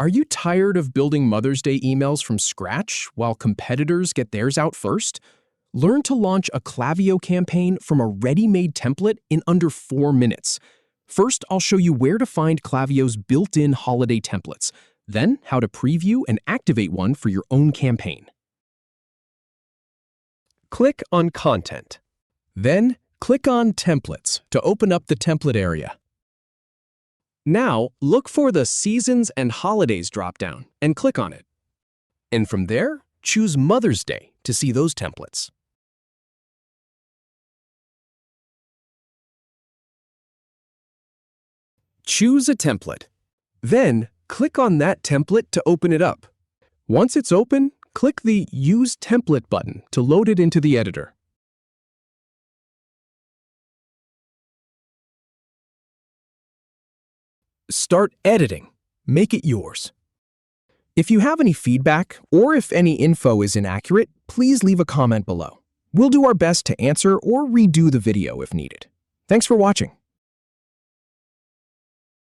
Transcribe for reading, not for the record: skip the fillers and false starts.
Are you tired of building Mother's Day emails from scratch while competitors get theirs out first? Learn to launch a Klaviyo campaign from a ready-made template in under 4 minutes. First, I'll show you where to find Klaviyo's built-in holiday templates, then how to preview and activate one for your own campaign. Click on Content. Then, click on Templates to open up the template area. Now, look for the Seasons and Holidays dropdown and click on it. And from there, choose Mother's Day to see those templates. Choose a template. Then, click on that template to open it up. Once it's open, click the Use Template button to load it into the editor. Start editing. Make it yours. If you have any feedback or if any info is inaccurate, please leave a comment below. We'll do our best to answer or redo the video if needed. Thanks for watching.